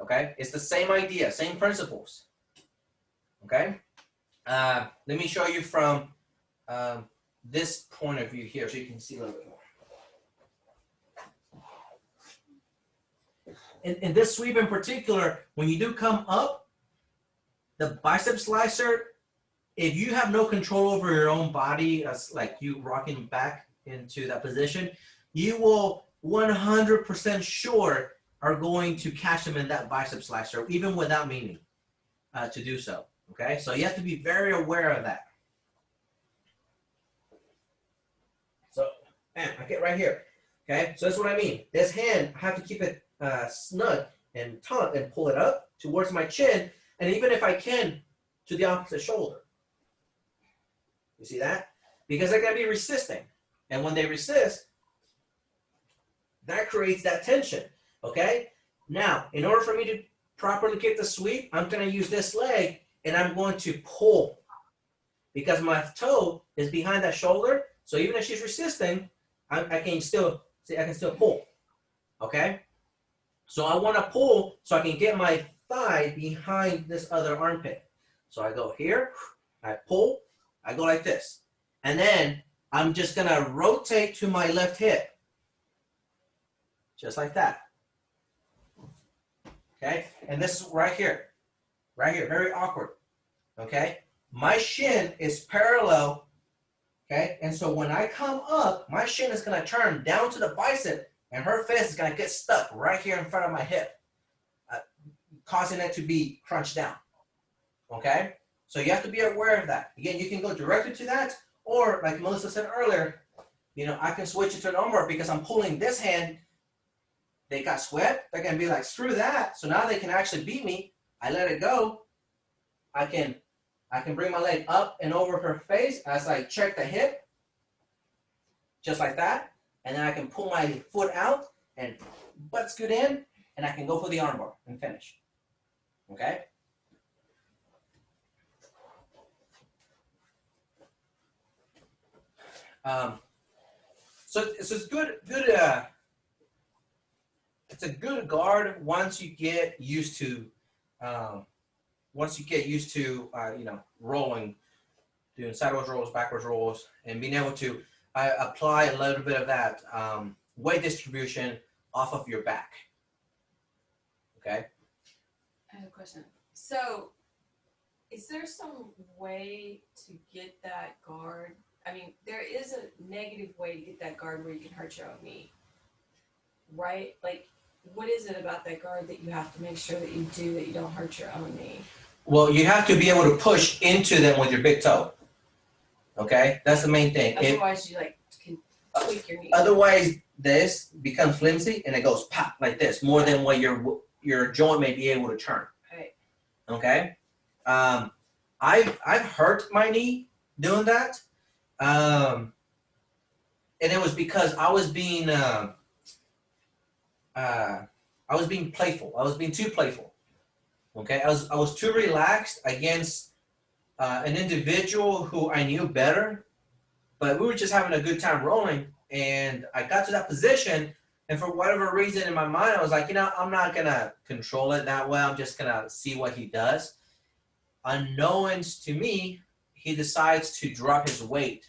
Okay, it's the same idea, same principles. Okay, let me show you from this point of view here so you can see a little bit more. In this sweep in particular, when you do come up, the bicep slicer, if you have no control over your own body, as like you rocking back into that position, you will 100% sure are going to catch them in that bicep slicer, even without meaning to do so. Okay, so you have to be very aware of that. So, bam, I get right here. Okay, so that's what I mean. This hand, I have to keep it snug and taut and pull it up towards my chin, and even if I can, to the opposite shoulder. You see that? Because they're going to be resisting. And when they resist, that creates that tension. Okay? Now, in order for me to properly get the sweep, I'm going to use this leg and I'm going to pull. Because my toe is behind that shoulder. So even if she's resisting, I can still pull. Okay? So I want to pull so I can get my thigh behind this other armpit. So I go here, I pull, I go like this. And then I'm just going to rotate to my left hip. Just like that. Okay? And this is right here. Right here. Very awkward. Okay? My shin is parallel. Okay? And so when I come up, my shin is going to turn down to the bicep and her fist is going to get stuck right here in front of my hip, causing it to be crunched down. Okay? So you have to be aware of that. Again, you can go directly to that, or like Melissa said earlier, you know, I can switch it to an armbar because I'm pulling this hand. They got swept. They're going to be like, screw that. So now they can actually beat me. I let it go. I can bring my leg up and over her face as I check the hip, just like that. And then I can pull my foot out and butt scoot in, and I can go for the armbar and finish. Okay? So it's good. It's a good guard once you get used to, you know, rolling, doing sideways rolls, backwards rolls, and being able to apply a little bit of that weight distribution off of your back. Okay. I have a question. So, is there some way to get that guard? I mean, there is a negative way to get that guard where you can hurt your own knee, right? Like, what is it about that guard that you have to make sure that you do that you don't hurt your own knee? Well, you have to be able to push into them with your big toe. Okay, that's the main thing. Otherwise, you like can tweak your knee. Otherwise, this becomes flimsy and it goes pop like this more than what your joint may be able to turn. Right. Okay, I've hurt my knee doing that, and it was because I was being playful. I was being too playful. Okay, I was too relaxed against an individual who I knew better, but we were just having a good time rolling, and I got to that position, and for whatever reason in my mind, I was like, I'm not gonna control it that well. I'm just gonna see what he does. Unknowns to me, he decides to drop his weight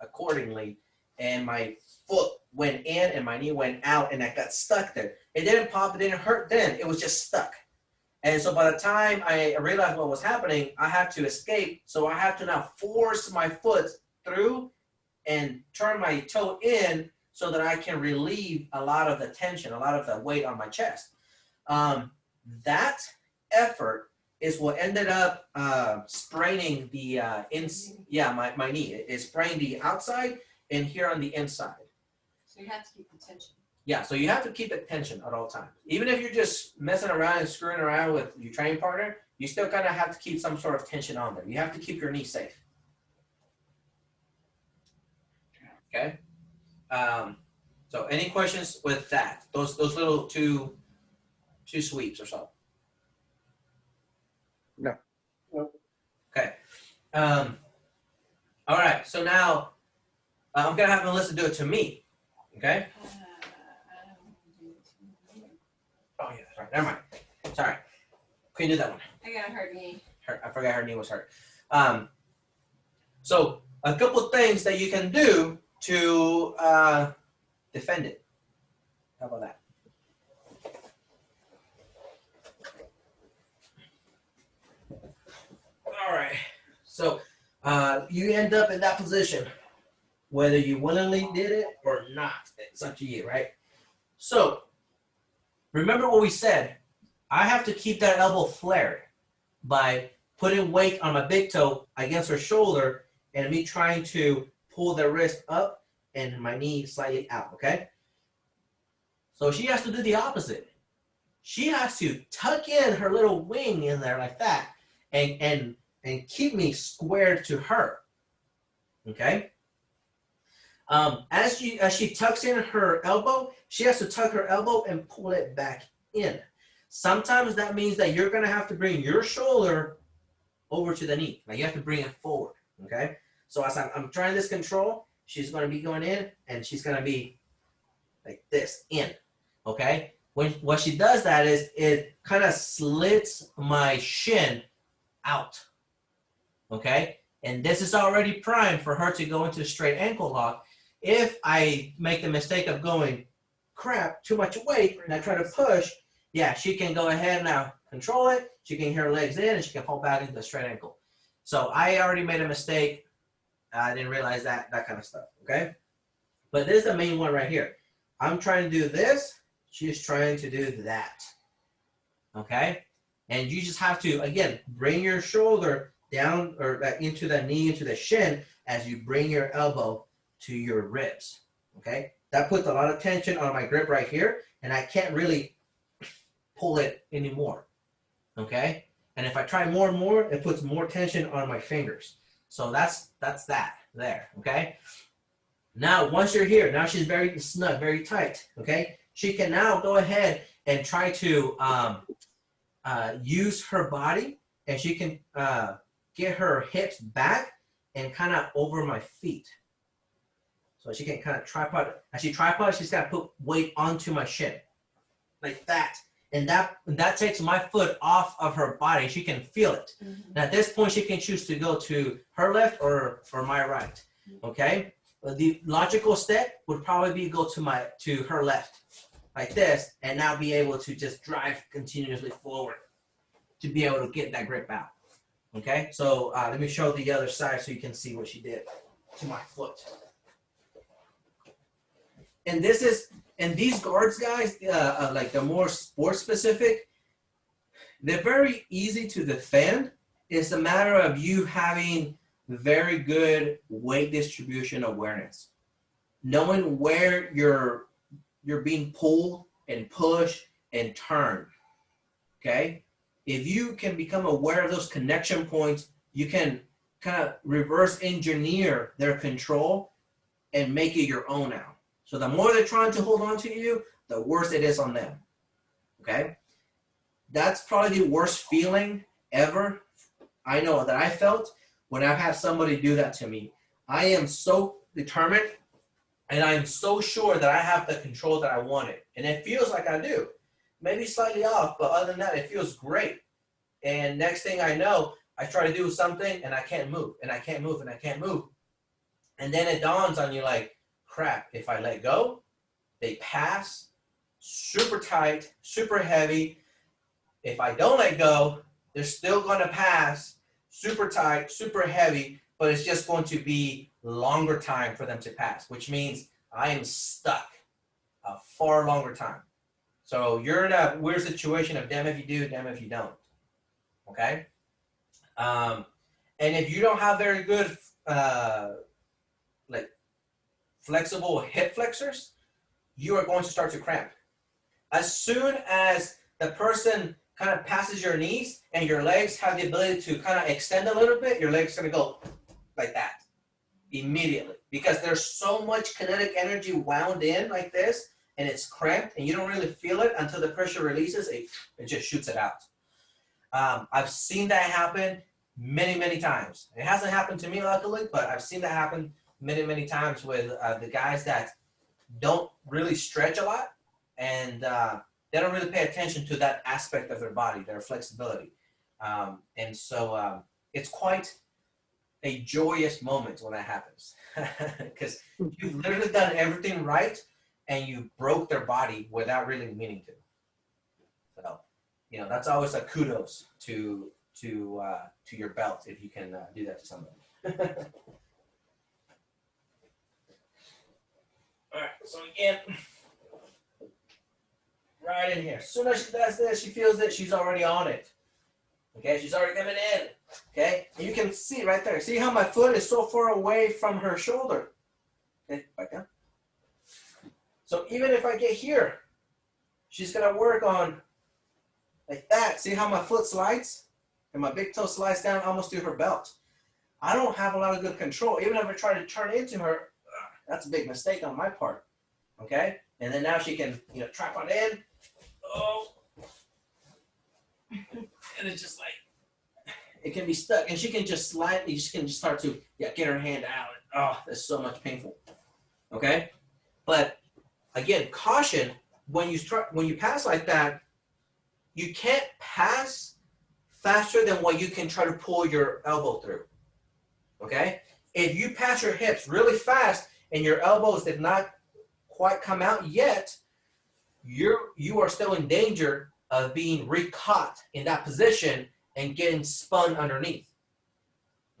accordingly, and my foot went in and my knee went out, and I got stuck there. It didn't pop, it didn't hurt then, it was just stuck. And so by the time I realized what was happening, I had to escape. So I had to now force my foot through and turn my toe in so that I can relieve a lot of the tension, a lot of the weight on my chest. That effort is what ended up spraining the my knee. It sprained the outside and here on the inside. So you have to keep the tension. Yeah, so you have to keep the tension at all times. Even if you're just messing around and screwing around with your training partner, you still kind of have to keep some sort of tension on there. You have to keep your knee safe. Okay. So any questions with that? Those little two sweeps or so. No. Okay. All right. So now I'm gonna have Melissa do it to me. Okay. Oh yeah, sorry. Never mind. Sorry. Couldn't do that one. I got a hurt knee. I forgot her knee was hurt. So a couple of things that you can do to defend it. How about that? All right. So you end up in that position, whether you willingly did it or not. It's up to you, right? So remember what we said. I have to keep that elbow flared by putting weight on my big toe against her shoulder and me trying to pull the wrist up and my knee slightly out, okay? So she has to do the opposite. She has to tuck in her little wing in there like that and keep me squared to her, okay? As she tucks in her elbow, she has to tuck her elbow and pull it back in. Sometimes that means that you're gonna have to bring your shoulder over to the knee. Like you have to bring it forward, okay? So as I'm trying this control, she's gonna be going in and she's gonna be like this, in, okay? What she does that is it kind of slits my shin out, okay? And this is already primed for her to go into a straight ankle lock. If I make the mistake of going, crap, too much weight, and I try to push, yeah, she can go ahead now, control it. She can get her legs in, and she can fall back into the straight ankle. So I already made a mistake. I didn't realize that kind of stuff, okay? But this is the main one right here. I'm trying to do this. She's trying to do that, okay? And you just have to, again, bring your shoulder down or into the knee, into the shin as you bring your elbow to your ribs, okay? That puts a lot of tension on my grip right here, and I can't really pull it anymore, okay? And if I try more and more, it puts more tension on my fingers. So that's that there, okay? Now, once you're here, now she's very snug, very tight, okay? She can now go ahead and try to use her body, and she can get her hips back and kind of over my feet. So she can kind of tripod. As she tripods, she's got to put weight onto my shin, like that. And that takes my foot off of her body. She can feel it. Mm-hmm. Now at this point, she can choose to go to her left or my right, okay? But the logical step would probably be go to her left, like this, and now be able to just drive continuously forward to be able to get that grip out, okay? So let me show the other side so you can see what she did to my foot. And this is, and these guards, guys, like the more sport specific, they're very easy to defend. It's a matter of you having very good weight distribution awareness, knowing where you're being pulled and pushed and turned. Okay, if you can become aware of those connection points, you can kind of reverse engineer their control and make it your own now. So the more they're trying to hold on to you, the worse it is on them. Okay, that's probably the worst feeling ever I know that I felt when I've had somebody do that to me. I am so determined and I am so sure that I have the control that I wanted. And it feels like I do. Maybe slightly off, but other than that, it feels great. And next thing I know, I try to do something and I can't move and I can't move and I can't move. And then it dawns on you like, crap, if I let go, they pass, super tight, super heavy. If I don't let go, they're still going to pass, super tight, super heavy, but it's just going to be longer time for them to pass, which means I am stuck a far longer time. So you're in a weird situation of damn if you do, damn if you don't. Okay? And if you don't have very good like flexible hip flexors, you are going to start to cramp. As soon as the person kind of passes your knees and your legs have the ability to kind of extend a little bit, your legs are going to go like that immediately, because there's so much kinetic energy wound in like this, and it's cramped and you don't really feel it until the pressure releases. It just shoots it out. I've seen that happen many times. It hasn't happened to me luckily, but I've seen that happen many times with the guys that don't really stretch a lot, and they don't really pay attention to that aspect of their body, their flexibility. And so it's quite a joyous moment when that happens, because you've literally done everything right and you broke their body without really meaning to. So, you know, that's always a kudos to your belt if you can do that to somebody. All right, so again, right in here. As soon as she does this, she feels that she's already on it. Okay, she's already coming in. Okay, and you can see right there. See how my foot is so far away from her shoulder? Okay, back down. So even if I get here, she's gonna work on like that. See how my foot slides? And my big toe slides down almost to her belt. I don't have a lot of good control. Even if I try to turn into her, that's a big mistake on my part. Okay? And then now she can, you know, trap on in. Oh. And it's just like, it can be stuck. And she can just slightly, she can just start to get her hand out. Oh, that's so much painful. Okay? But again, caution, when you pass like that, you can't pass faster than what you can try to pull your elbow through. Okay? If you pass your hips really fast and your elbows did not quite come out yet, you are still in danger of being re-caught in that position and getting spun underneath.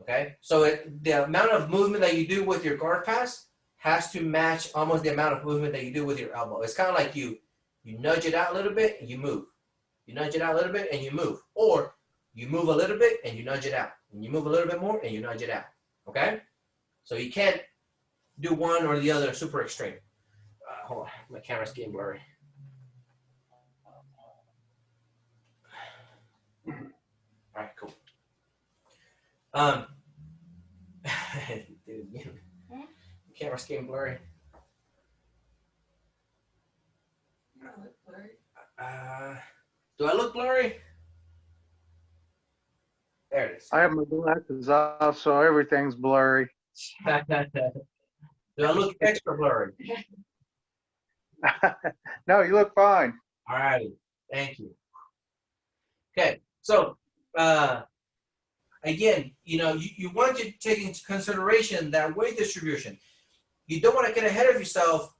Okay? So the amount of movement that you do with your guard pass has to match almost the amount of movement that you do with your elbow. It's kind of like you nudge it out a little bit and you move. You nudge it out a little bit and you move. Or you move a little bit and you nudge it out. And you move a little bit more and you nudge it out. Okay? So you can't do one or the other super extreme. Hold on, my camera's getting blurry. All right, cool. Dude, the camera's getting blurry. You don't look blurry. Do I look blurry? There it is. I have my glasses off, so everything's blurry. Do I look extra blurry? No, you look fine. All righty. Thank you. Okay. So, again, you know, you want to take into consideration that weight distribution. You don't want to get ahead of yourself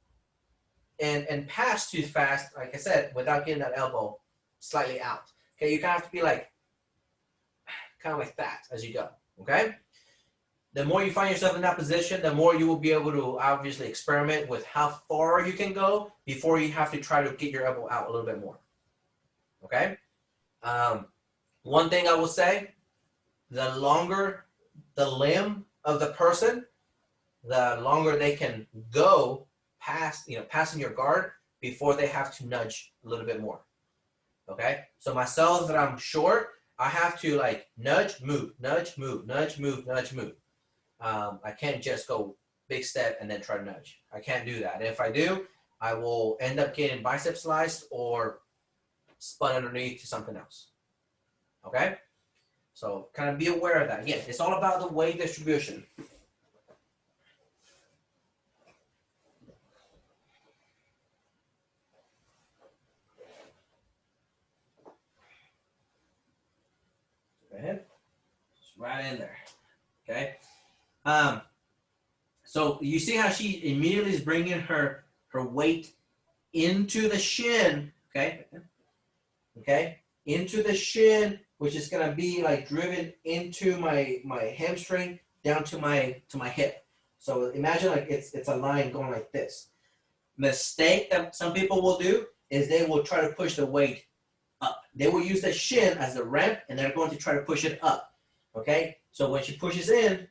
and pass too fast, like I said, without getting that elbow slightly out. Okay. You kind of have to be like, kind of like that as you go. Okay. The more you find yourself in that position, the more you will be able to obviously experiment with how far you can go before you have to try to get your elbow out a little bit more. Okay? One thing I will say, the longer the limb of the person, the longer they can go past, passing your guard before they have to nudge a little bit more. Okay? So myself, that I'm short, I have to like nudge, move, nudge, move, nudge, move, nudge, move. I can't just go big step and then try to nudge. I can't do that. And if I do, I will end up getting bicep sliced or spun underneath to something else. Okay? So kind of be aware of that. Again, it's all about the weight distribution. Go ahead. Just right in there. Okay? So you see how she immediately is bringing her weight into the shin, okay? Okay? Into the shin, which is gonna be like driven into my hamstring down to my hip. So imagine like it's a line going like this. Mistake that some people will do is they will try to push the weight up. They will use the shin as the ramp, and they're going to try to push it up. Okay? So when she pushes in,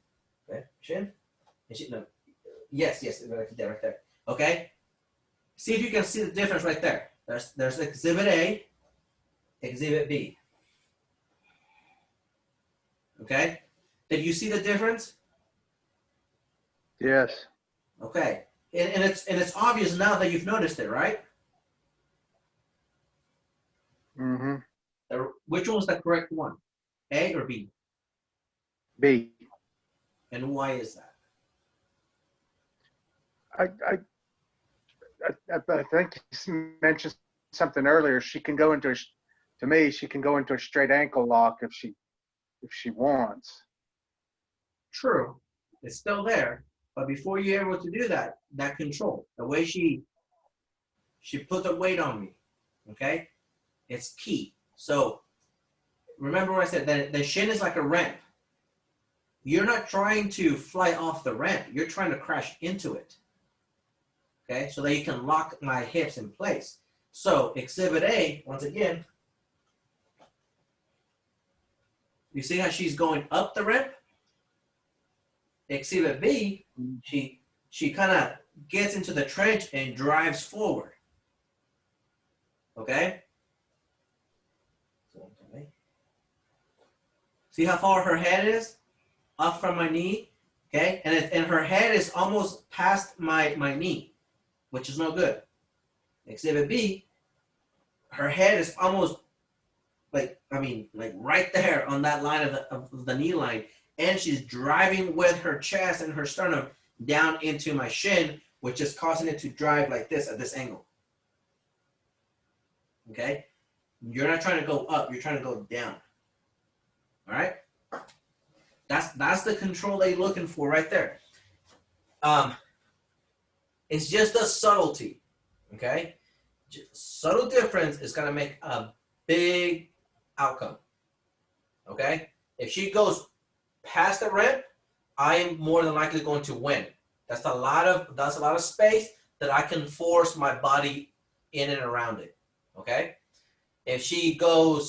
okay, shin, and she, no, yes, right there. Okay? See if you can see the difference right there. There's exhibit A, exhibit B. Okay? Did you see the difference? Yes. Okay. And it's obvious now that you've noticed it, right? Mm-hmm. Which one's the correct one? A or B? B. And why is that? I think you mentioned something earlier. She can go into to me, she can go into a straight ankle lock if she wants. True. It's still there. But before you're able to do that control, the way she put the weight on me, okay? It's key. So remember what I said, that the shin is like a ramp. You're not trying to fly off the ramp. You're trying to crash into it. Okay, so that you can lock my hips in place. So exhibit A, once again, you see how she's going up the ramp? Exhibit B, she kind of gets into the trench and drives forward. Okay? See how far her head is? Up from my knee. Okay? And her head is almost past my knee, which is no good. Exhibit B, her head is almost like right there on that line of the knee line. And she's driving with her chest and her sternum down into my shin, which is causing it to drive like this at this angle. Okay? You're not trying to go up, you're trying to go down. All right? That's the control that you're looking for right there. It's just a subtlety. Okay? Subtle difference is going to make a big outcome. Okay? If she goes past the ramp, I am more than likely going to win. That's a lot of space that I can force my body in and around it. Okay? If she kind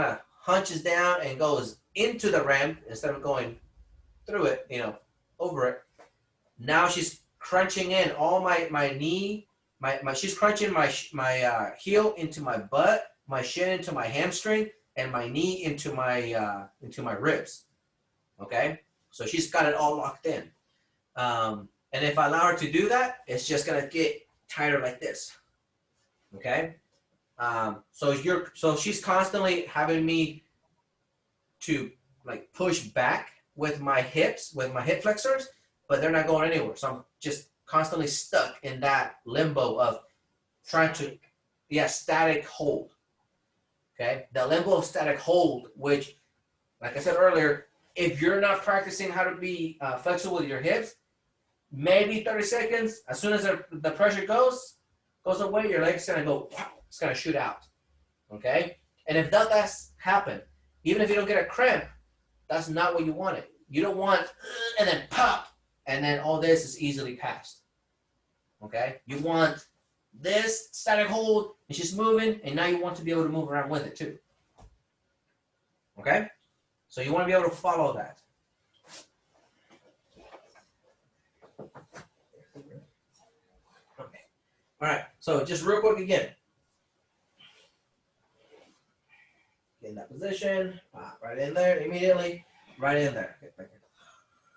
of hunches down and goes into the ramp instead of going through it, over it. Now she's crunching in all my knee, she's crunching my heel into my butt, my shin into my hamstring, and my knee into my ribs. Okay, so she's got it all locked in. And if I allow her to do that, it's just gonna get tighter like this. Okay, so she's constantly having me to like push back with my hips, with my hip flexors, but they're not going anywhere. So I'm just constantly stuck in that limbo of trying to, static hold. Okay, the limbo of static hold, which, like I said earlier, if you're not practicing how to be flexible with your hips, maybe 30 seconds, as soon as the pressure goes away, your leg's gonna go, it's gonna shoot out. Okay, and if that does happen, even if you don't get a cramp, that's not what you wanted. You don't want and then pop, and then all this is easily passed. Okay, you want this static hold, it's just moving, and now you want to be able to move around with it too. Okay? So you want to be able to follow that. Okay. All right. So just real quick again. Get in that position. Right in there immediately. Right in there.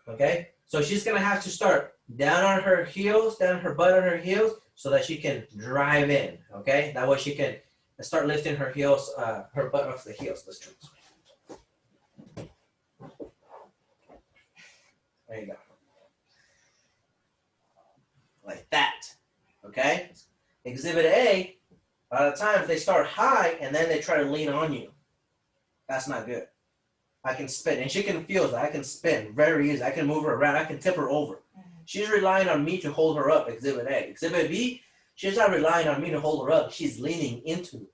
Okay? So she's going to have to start down on her heels, down her butt on her heels, so that she can drive in. Okay? That way she can start lifting her heels, her butt off the heels. Let's try this way. There you go. Like that. Okay? Exhibit A, a lot of times they start high and then they try to lean on you. That's not good. I can spin, and she can feel that. I can spin very easy. I can move her around. I can tip her over. She's relying on me to hold her up, Exhibit A. Exhibit B, she's not relying on me to hold her up. She's leaning into me.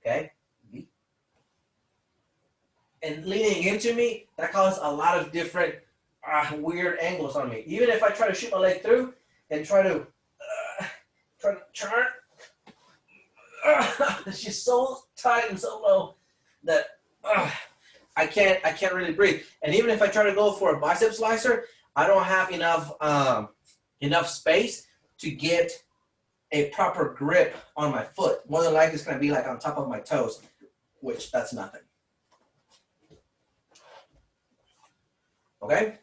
Okay? B. And leaning into me, that causes a lot of different weird angles on me. Even if I try to shoot my leg through and try to turn, she's so tight and so low that I can't really breathe. And even if I try to go for a bicep slicer, I don't have enough space to get a proper grip on my foot. More than likely, it's going to be like on top of my toes, which that's nothing. Okay?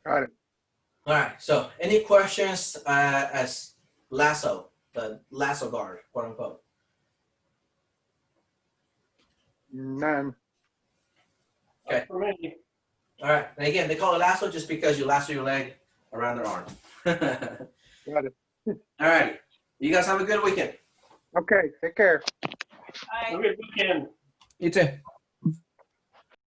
Got it. All right. So any questions as Lasso, the Lasso Guard, quote unquote? None. Okay. For me. All right. And again, they call it lasso just because you lasso your leg around their arm. All Got it. right. You guys have a good weekend. Okay, take care. All right. Have a good weekend. You too.